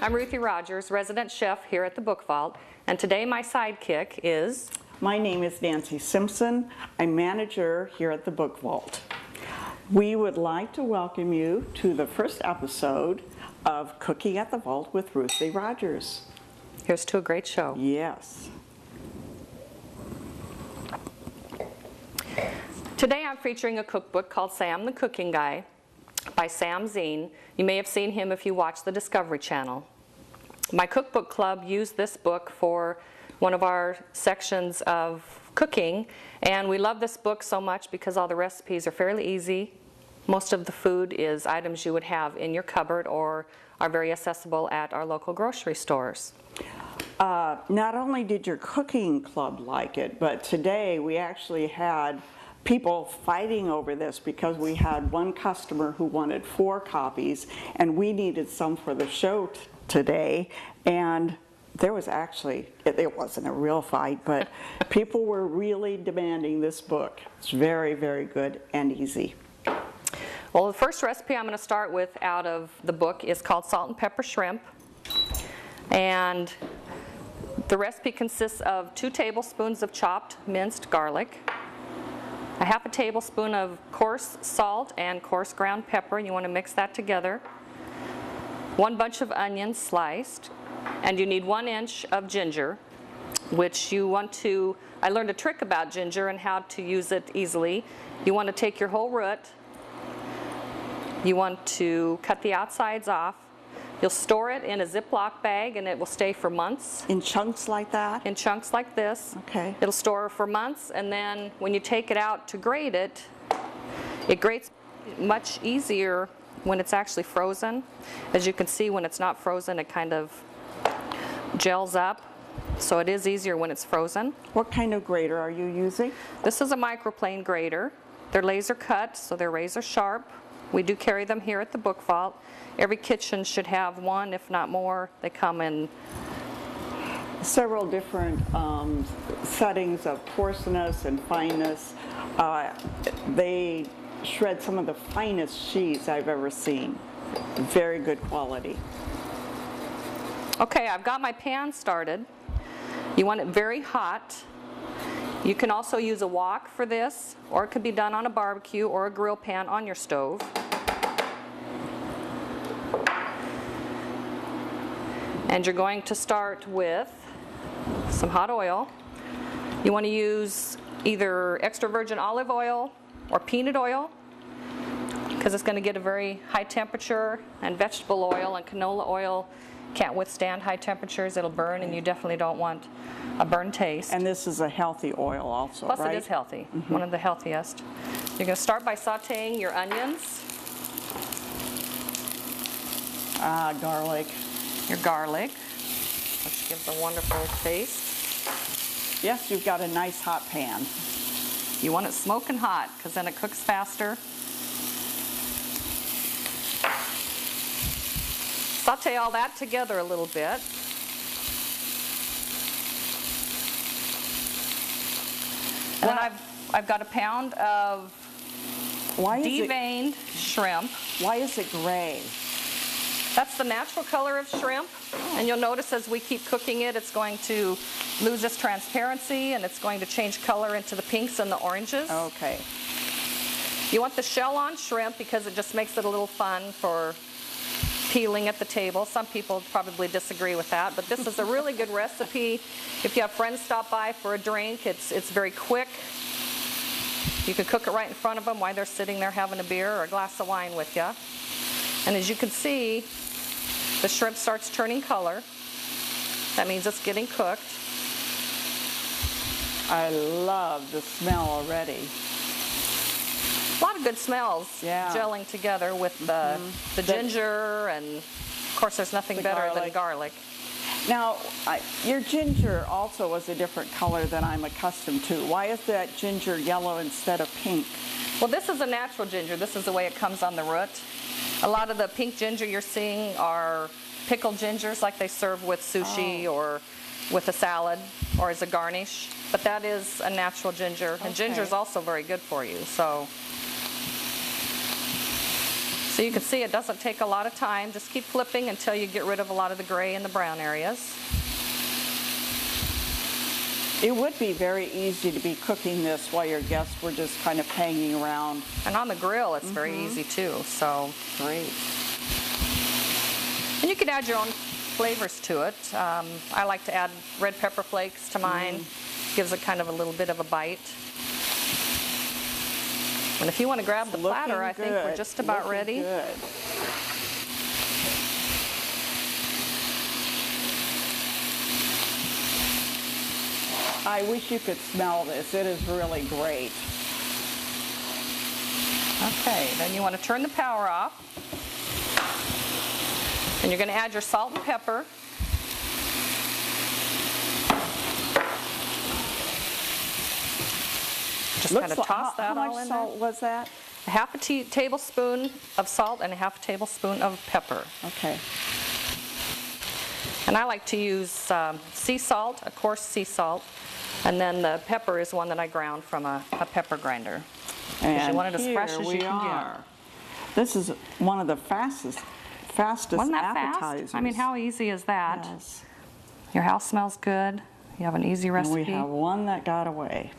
I'm Ruthie Rogers, resident chef here at the Book Vault, and today my sidekick is... My name is Nancy Simpson. I'm manager here at the Book Vault. We would like to welcome you to the first episode of Cooking at the Vault with Ruthie Rogers. Here's to a great show. Yes. Today I'm featuring a cookbook called Sam the Cooking Guy by Sam Zine. You may have seen him if you watch the Discovery Channel. My cookbook club used this book for one of our sections of cooking, and we love this book so much because all the recipes are fairly easy. Most of the food is items you would have in your cupboard or are very accessible at our local grocery stores. Not only did your cooking club like it, but today we actually had people fighting over this because we had one customer who wanted 4 copies and we needed some for the show today, and there was actually, it wasn't a real fight, but people were really demanding this book. It's very, very good and easy. Well, the first recipe I'm going to start with out of the book is called Salt and Pepper Shrimp, and the recipe consists of 2 tablespoons of chopped minced garlic, a half a tablespoon of coarse salt and coarse ground pepper. You want to mix that together. 1 bunch of onions sliced, and you need 1 inch of ginger, which you want to, I learned a trick about ginger and how to use it easily. You want to take your whole root, you want to cut the outsides off. You'll store it in a Ziploc bag and it will stay for months. In chunks like that? In chunks like this. Okay. It'll store for months, and then when you take it out to grate it, it grates much easier when it's actually frozen. As you can see, when it's not frozen, it kind of gels up. So it is easier when it's frozen. What kind of grater are you using? This is a microplane grater. They're laser cut, so they're razor sharp. We do carry them here at the Book Vault. Every kitchen should have one, if not more. They come in several different settings of coarseness and fineness. They shred some of the finest cheese I've ever seen. Very good quality. Okay, I've got my pan started. You want it very hot. You can also use a wok for this, or it could be done on a barbecue or a grill pan on your stove. And you're going to start with some hot oil. You want to use either extra virgin olive oil or peanut oil, because it's going to get a very high temperature, and vegetable oil and canola oil can't withstand high temperatures. It'll burn, and you definitely don't want a burnt taste. And this is a healthy oil also, Plus right? it is healthy, one of the healthiest. You're going to start by sauteing your onions. Garlic. Your garlic, which gives a wonderful taste. Yes, you've got a nice hot pan. You want it smoking hot, because then it cooks faster. Saute all that together a little bit. And then I've got a pound of deveined shrimp. Why is it gray? That's the natural color of shrimp, and you'll notice as we keep cooking it, it's going to lose its transparency and it's going to change color into the pinks and the oranges. Okay. You want the shell on shrimp because it just makes it a little fun for peeling at the table. Some people probably disagree with that, but this is a really good recipe. If you have friends stop by for a drink, it's very quick. You can cook it right in front of them while they're sitting there having a beer or a glass of wine with you. And as you can see, the shrimp starts turning color. That means it's getting cooked. I love the smell already. A lot of good smells gelling together with the ginger, and of course there's nothing better than garlic. Now, your ginger also was a different color than I'm accustomed to. Why is that ginger yellow instead of pink? Well, this is a natural ginger. This is the way it comes on the root. A lot of the pink ginger you're seeing are pickled gingers, like they serve with sushi or with a salad or as a garnish. But that is a natural ginger, and ginger is also very good for you. So So you can see it doesn't take a lot of time. Just keep flipping until you get rid of a lot of the gray and the brown areas. It would be very easy to be cooking this while your guests were just kind of hanging around. And on the grill, it's very easy too, so. Great. And you can add your own flavors to it. I like to add red pepper flakes to mine. Gives it kind of a little bit of a bite. And if you want to grab the platter, I think we're just about ready. Good. I wish you could smell this. It is really great. Okay, then you want to turn the power off. And you're going to add your salt and pepper. Just kind of toss that all in there. How much salt was that? A half a tablespoon of salt and a half a tablespoon of pepper. Okay. And I like to use sea salt, a coarse sea salt, and then the pepper is one that I ground from a pepper grinder. Because you want it as fresh as you can get. This is one of the fastest Wasn't that appetizers. fast? I mean, how easy is that? Yes. Your house smells good. You have an easy And recipe. we have one that got away.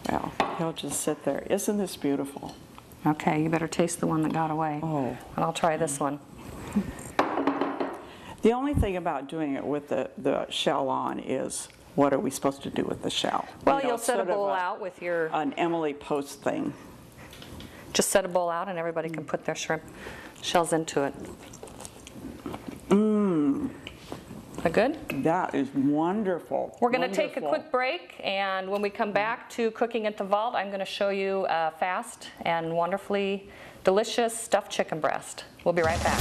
Well, he'll just sit there. Isn't this beautiful? Okay, you better taste the one that got away. Oh. And I'll try this one. The only thing about doing it with the shell on is, what are we supposed to do with the shell? Well, You know, you'll set a sort of bowl out with your, an Emily Post thing. just set a bowl out and everybody can put their shrimp shells into it. That good? That is wonderful. We're going to take a Wonderful. quick break, and when we come back to Cooking at the Vault, I'm going to show you a fast and wonderfully delicious stuffed chicken breast. We'll be right back.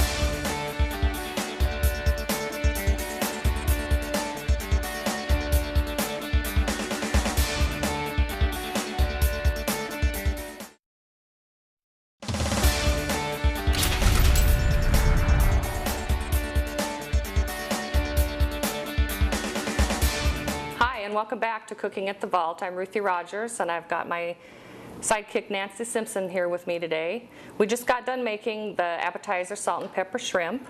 Welcome back to Cooking at the Vault. I'm Ruthie Rogers, and I've got my sidekick Nancy Simpson here with me today. We just got done making the appetizer salt and pepper shrimp.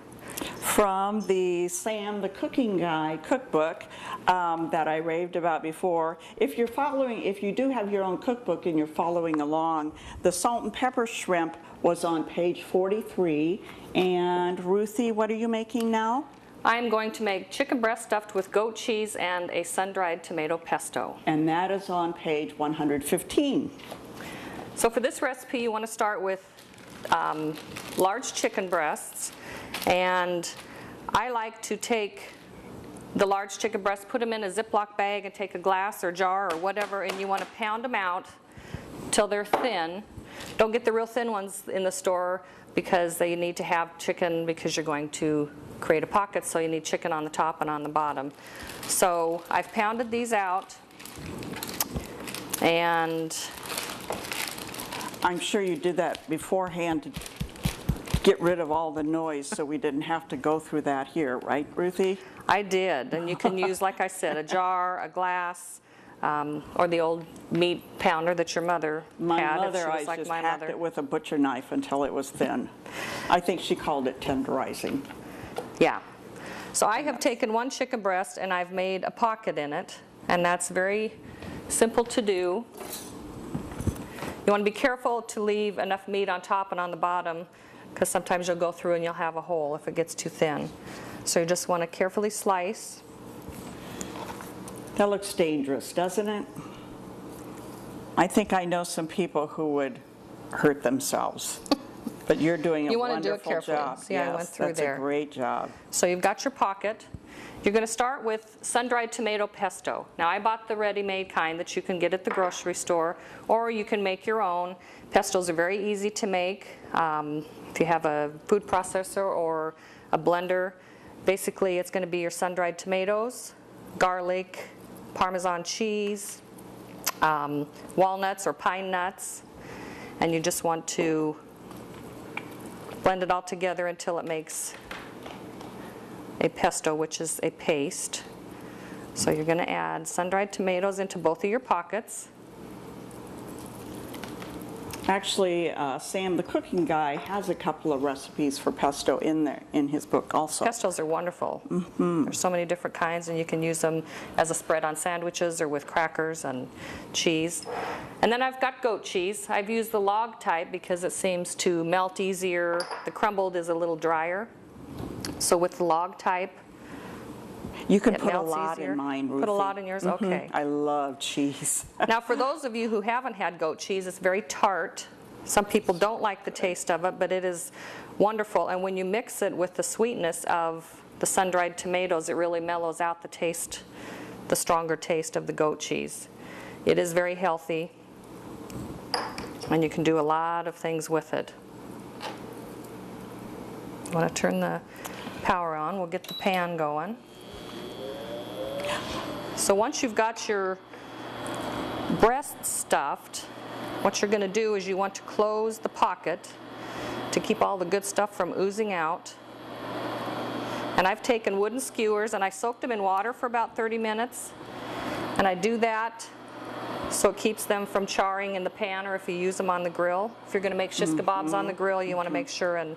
From the Sam the Cooking Guy cookbook that I raved about before. If you do have your own cookbook and you're following along, the salt and pepper shrimp was on page 43. And Ruthie, what are you making now? I'm going to make chicken breast stuffed with goat cheese and a sun-dried tomato pesto. And that is on page 115. So for this recipe, you want to start with large chicken breasts. And I like to take the large chicken breasts, put them in a Ziploc bag, and take a glass or jar or whatever, and you want to pound them out till they're thin. Don't get the real thin ones in the store because they need to have chicken because you're going to create a pocket, so you need chicken on the top and on the bottom. So I've pounded these out, and I'm sure you did that beforehand to get rid of all the noise so we didn't have to go through that here, right, Ruthie? I did, and you can use, like I said, a jar, a glass, or the old meat pounder that your mother had. If she was like just my hacked mother. it with a butcher knife until it was thin. I think she called it tenderizing. Yeah. So I have taken one chicken breast and I've made a pocket in it, and that's very simple to do. You want to be careful to leave enough meat on top and on the bottom, because sometimes you'll go through and you'll have a hole if it gets too thin. So you just want to carefully slice. That looks dangerous, doesn't it? I think I know some people who would hurt themselves. But you're doing a You want to do it wonderful carefully. job. See, I went through that's there. a great job. So you've got your pocket. You're going to start with sun-dried tomato pesto. Now I bought the ready-made kind that you can get at the grocery store, or you can make your own. Pestos are very easy to make. If you have a food processor or a blender, basically it's going to be your sun-dried tomatoes, garlic, Parmesan cheese, walnuts or pine nuts, and you just want to blend it all together until it makes a pesto, which is a paste. So you're going to add sun-dried tomatoes into both of your pockets. Actually, Sam, the cooking guy, has a couple of recipes for pesto in there, in his book also. Pestos are wonderful. There's so many different kinds, and you can use them as a spread on sandwiches or with crackers and cheese. And then I've got goat cheese. I've used the log type because it seems to melt easier. The crumbled is a little drier. So with the log type, You can it put a melts lot easier. in mine, Ruthie. Put a lot in yours? Okay. I love cheese. Now, for those of you who haven't had goat cheese, it's very tart. Some people don't like the taste of it, but it is wonderful. And when you mix it with the sweetness of the sun-dried tomatoes, it really mellows out the taste, the stronger taste of the goat cheese. It is very healthy, and you can do a lot of things with it. I want to turn the power on. We'll get the pan going. So once you've got your breast stuffed, what you're going to do is you want to close the pocket to keep all the good stuff from oozing out. And I've taken wooden skewers and I soaked them in water for about 30 minutes. And I do that so it keeps them from charring in the pan, or if you use them on the grill. If you're going to make shish kebabs on the grill, you want to make sure and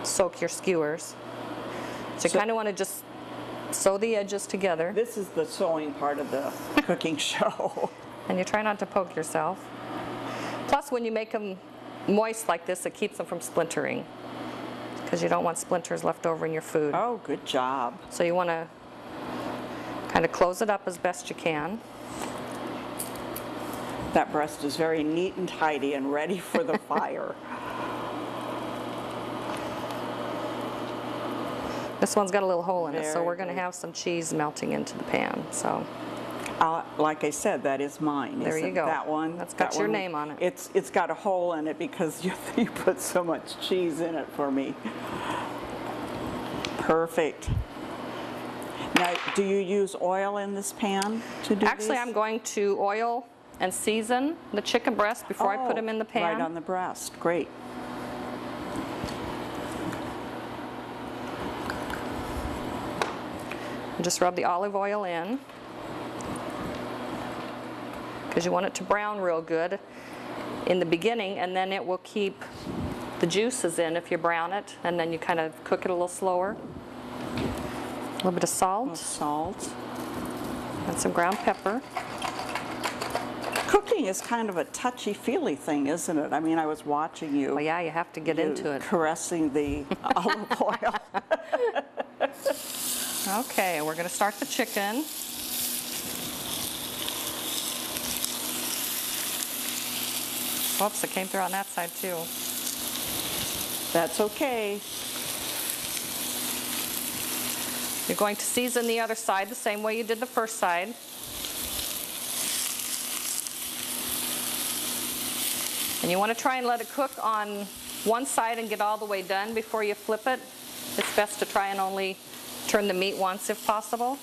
soak your skewers. So you kind of want to just sew the edges together. This is the sewing part of the cooking show. And you try not to poke yourself. Plus, when you make them moist like this, it keeps them from splintering, because you don't want splinters left over in your food. Oh, good job. So you want to kind of close it up as best you can. That breast is very neat and tidy and ready for the fire. This one's got a little hole in it, so Very we're going to good. have some cheese melting into the pan. So Like I said, that is mine. There you isn't go. That one. That's got that your one, name on it. It's got a hole in it because you put so much cheese in it for me. Perfect. Now, do you use oil in this pan to do actually, these? I'm going to oil and season the chicken breast before I put them in the pan. Right on the breast. Great. And just rub the olive oil in, because you want it to brown real good in the beginning, and then it will keep the juices in if you brown it, and then you kind of cook it a little slower. A little bit of salt Salt. and some ground pepper. Cooking is kind of a touchy-feely thing, isn't it? I mean, I was watching you. Well, yeah, you have to get into it. Caressing the olive oil. Okay, we're going to start the chicken. Oops, it came through on that side too. That's okay. You're going to season the other side the same way you did the first side. And you want to try and let it cook on one side and get all the way done before you flip it. It's best to try and only turn the meat once if possible.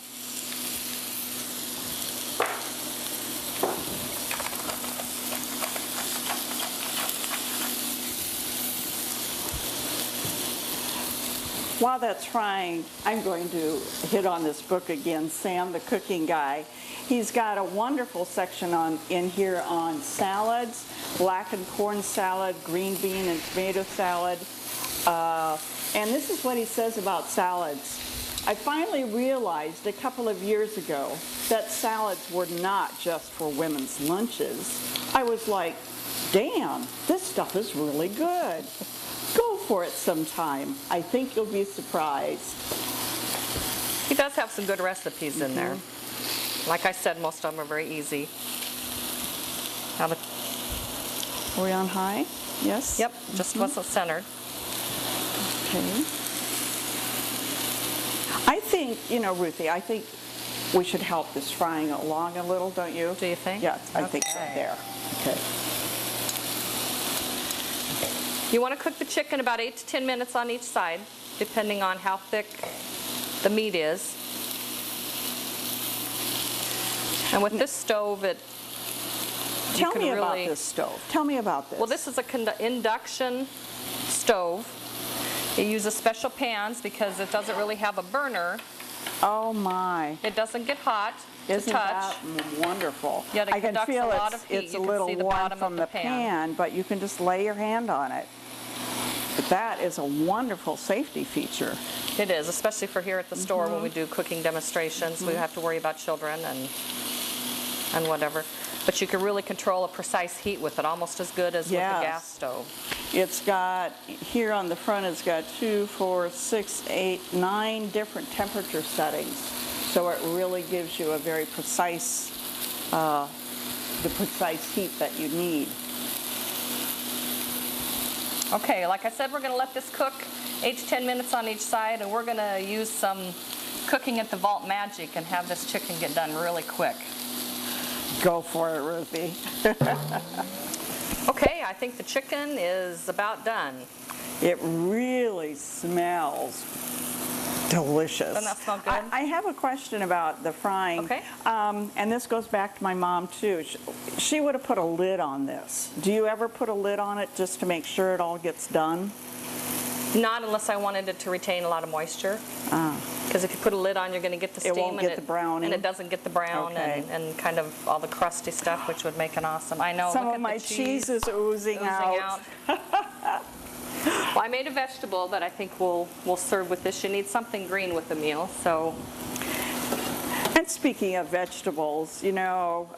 While that's frying, I'm going to hit on this book again, Sam, the cooking guy. He's got a wonderful section in here on salads, blackened corn salad, green bean and tomato salad. And this is what he says about salads. I finally realized a couple of years ago that salads were not just for women's lunches. I was like, damn, this stuff is really good. Go for it sometime. I think you'll be surprised. He does have some good recipes in there. Like I said, most of them are very easy. Now Are we on high? Yes? yep, just wasn't centered. Okay. I think, Ruthie, I think we should help this frying along a little, don't you? Do you think? Yeah, I think so. Okay. There. Okay. You want to cook the chicken about 8 to 10 minutes on each side, depending on how thick the meat is. And with this stove, Tell can me about really- this stove. Tell me about this. well, this is a induction stove. It uses special pans because it doesn't really have a burner. Oh my. It doesn't get hot to Isn't touch. that wonderful? Yet it I can conducts a feel lot of heat. it's You a can little see the warm bottom of from the the pan. pan, but you can just lay your hand on it. But that is a wonderful safety feature. It is, especially for here at the store when we do cooking demonstrations. We have to worry about children and whatever. But you can really control a precise heat with it, almost as good as with a Yes. gas stove. It's got, here on the front, it's got 2, 4, 6, 8, 9 different temperature settings. So it really gives you a very precise, the precise heat that you need. Okay, like I said, we're going to let this cook 8 to 10 minutes on each side, and we're going to use some Cooking at the Vault magic and have this chicken get done really quick. Go for it, Ruthie. Okay, I think the chicken is about done. It really smells delicious. Doesn't that smell good? I have a question about the frying. Okay. And this goes back to my mom too. She would have put a lid on this. Do you ever put a lid on it just to make sure it all gets done? Not unless I wanted it to retain a lot of moisture. Because if you put a lid on, you're going to get the steam. It won't get the browning. And it doesn't get the brown Okay. and kind of all the crusty stuff, which would make it awesome. I know. Some look of at my the cheese is oozing out. Well, I made a vegetable that I think we'll serve with this. You need something green with the meal, so. And speaking of vegetables, you know,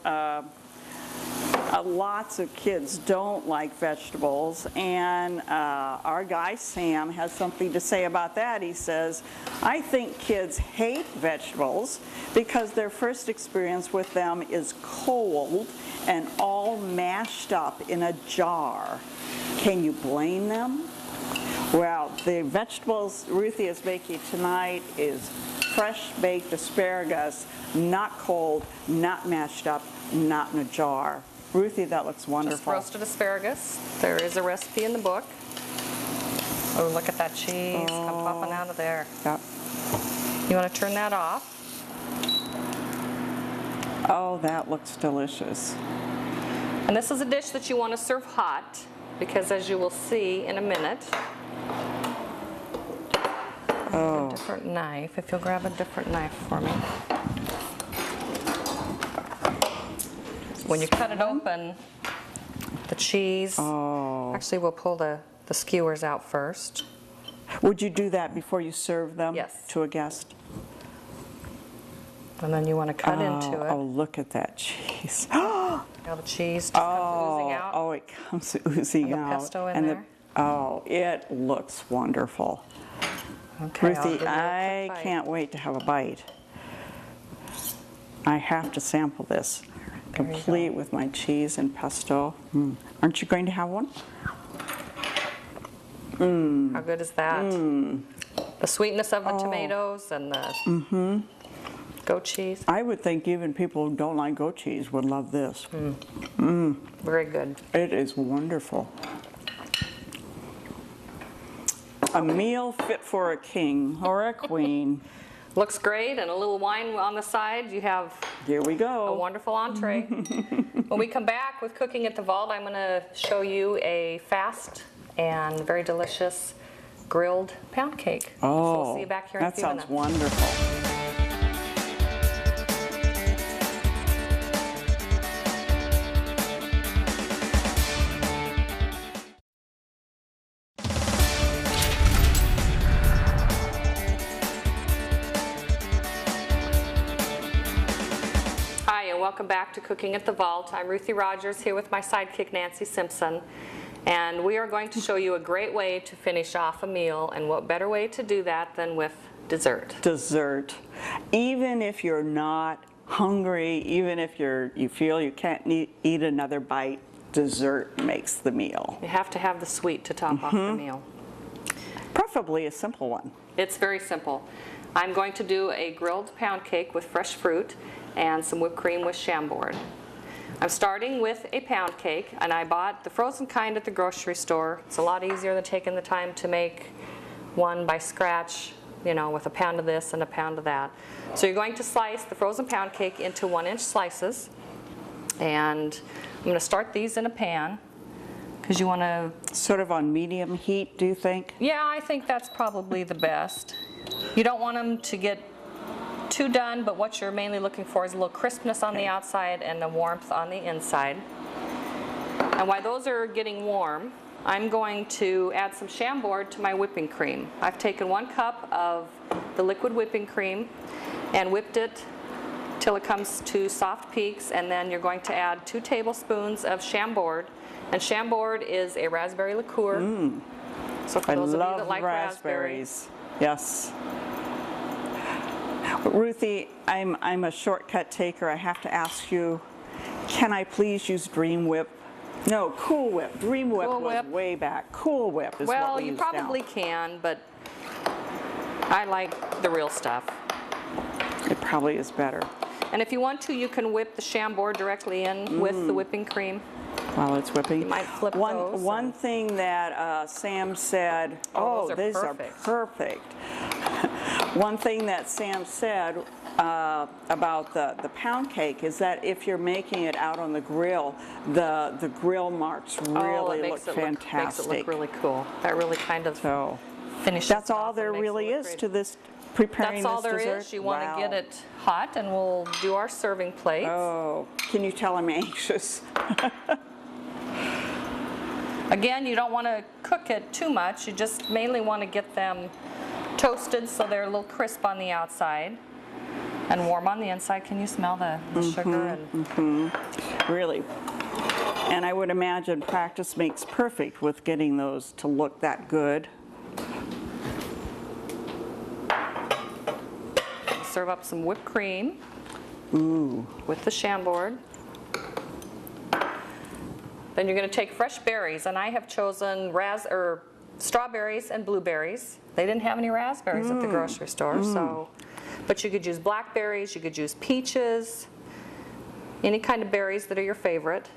lots of kids don't like vegetables, and our guy Sam has something to say about that. He says, I think kids hate vegetables because their first experience with them is cold and all mashed up in a jar. Can you blame them? Well, the vegetables Ruthie is making tonight is fresh baked asparagus, not cold, not mashed up, not in a jar. Ruthie, that looks Just wonderful. roasted asparagus. There is a recipe in the book. Oh, look at that cheese come popping out of there. Yep. You want to turn that off? Oh, that looks delicious. And this is a dish that you want to serve hot because, as you will see in a minute, a different knife. If you'll grab a different knife for me. When you cut it open, the cheese, actually we'll pull the skewers out first. Would you do that before you serve them Yes. to a guest? And then you want to cut into it. Oh, look at that cheese. Now the cheese just comes oozing out. Oh, it comes oozing And the out. pesto in there? Oh, it looks wonderful. Okay, I'll give Ruthie, you a I quick bite. can't wait to have a bite. I have to sample this, There you complete go. with my cheese and pesto. Aren't you going to have one? How good is that? The sweetness of the tomatoes and the goat cheese. I would think even people who don't like goat cheese would love this. Very good. It is wonderful. A meal fit for a king or a queen. Looks great, and a little wine on the side. You have Here we a go. wonderful entree. When we come back with Cooking at the Vault, I'm going to show you a fast and very delicious grilled pound cake. So we'll see you back here in a that few sounds minutes. wonderful. Hi, and welcome back to Cooking at the Vault. I'm Ruthie Rogers here with my sidekick Nancy Simpson, and we are going to show you a great way to finish off a meal, and what better way to do that than with dessert. Dessert. Even if you're not hungry, even if you feel you can't eat another bite, dessert makes the meal. You have to have the sweet to top off the meal. Preferably a simple one. It's very simple. I'm going to do a grilled pound cake with fresh fruit and some whipped cream with Chambord. I'm starting with a pound cake, and I bought the frozen kind at the grocery store. It's a lot easier than taking the time to make one by scratch, you know, with a pound of this and a pound of that. So you're going to slice the frozen pound cake into 1-inch slices, and I'm going to start these in a pan because you want to. Sort of on medium heat, do you think? Yeah, I think that's probably the best. You don't want them to get too done, but what you're mainly looking for is a little crispness on the outside and a warmth on the inside. And while those are getting warm, I'm going to add some Chambord to my whipping cream. I've taken 1 cup of the liquid whipping cream and whipped it till it comes to soft peaks, and then you're going to add 2 tablespoons of Chambord. And Chambord is a raspberry liqueur. So for those of you that like raspberries. Yes. Ruthie, I'm a shortcut taker. I have to ask you, can I please use Dream Whip? No, Cool Whip. Dream Whip was way back. Cool Whip is what we use now. Well, you probably can, but I like the real stuff. It probably is better. And if you want to, you can whip the Chambord directly in with the whipping cream. While it's whipping. You might flip those. One thing that Sam said, these are perfect. One thing that Sam said about the pound cake is that if you're making it out on the grill, the grill marks really look fantastic. Makes it look really cool. That really kind of finishes. That's all there really is to this preparing this dessert. That's all there is. You want to get it hot, and we'll do our serving plates. Oh, can you tell I'm anxious? Again, you don't want to cook it too much. You just mainly want to get them toasted so they're a little crisp on the outside and warm on the inside. Can you smell the sugar? Really. And I would imagine practice makes perfect with getting those to look that good. Serve up some whipped cream with the Chambord. Then you're going to take fresh berries, and I have chosen strawberries and blueberries. They didn't have any raspberries at the grocery store, but you could use blackberries, you could use peaches, any kind of berries that are your favorite.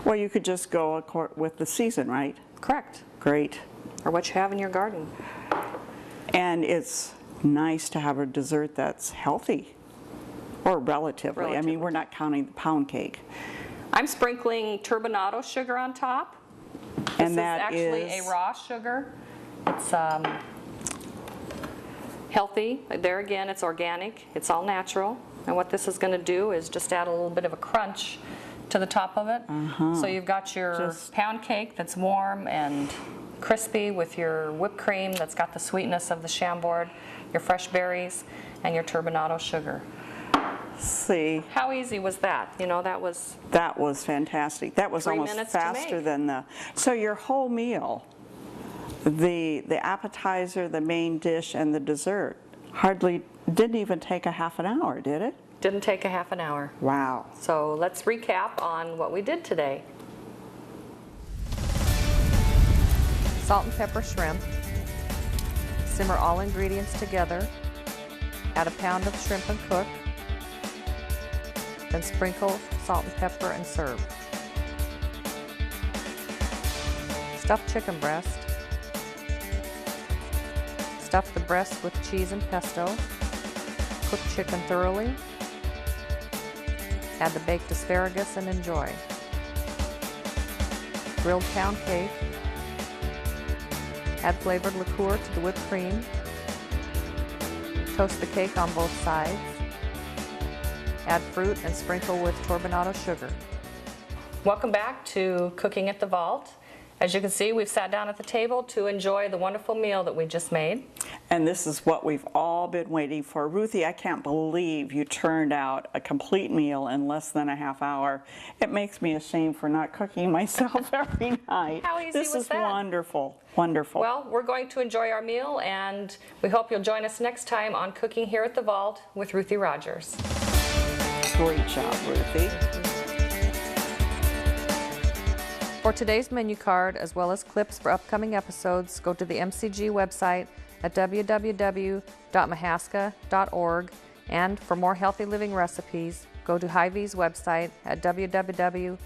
Well, you could just go with the season, right? Correct. Great. Or what you have in your garden. And it's nice to have a dessert that's healthy, or relatively. I mean, we're not counting the pound cake. I'm sprinkling turbinado sugar on top. And this is actually a raw sugar. It's healthy. There again, it's organic. It's all natural. And what this is going to do is just add a little bit of a crunch to the top of it. So you've got your pound cake that's warm and crispy with your whipped cream that's got the sweetness of the Chambord, your fresh berries, and your turbinado sugar. See. How easy was that? You know, that was fantastic. That was almost faster than the. So your whole meal, the appetizer, the main dish, and the dessert didn't even take a half an hour, did it? Didn't take a half an hour. Wow. So let's recap on what we did today. Salt and pepper shrimp. Simmer all ingredients together. Add a pound of shrimp and cook. Then sprinkle salt and pepper and serve. Stuffed chicken breast. Stuff the breast with cheese and pesto. Cook chicken thoroughly. Add the baked asparagus and enjoy. Grilled pound cake. Add flavored liqueur to the whipped cream. Toast the cake on both sides. Add fruit and sprinkle with turbinado sugar. Welcome back to Cooking at the Vault. As you can see, we've sat down at the table to enjoy the wonderful meal that we just made. And this is what we've all been waiting for. Ruthie, I can't believe you turned out a complete meal in less than a half hour. It makes me ashamed for not cooking myself every night. How easy was that? This is wonderful, wonderful. Well, we're going to enjoy our meal, and we hope you'll join us next time on Cooking Here at the Vault with Ruthie Rogers. Great job, Ruthie. For today's menu card, as well as clips for upcoming episodes, go to the MCG website at www.mahaska.org. And for more healthy living recipes, go to Hy-Vee's website at www.hyvee.com.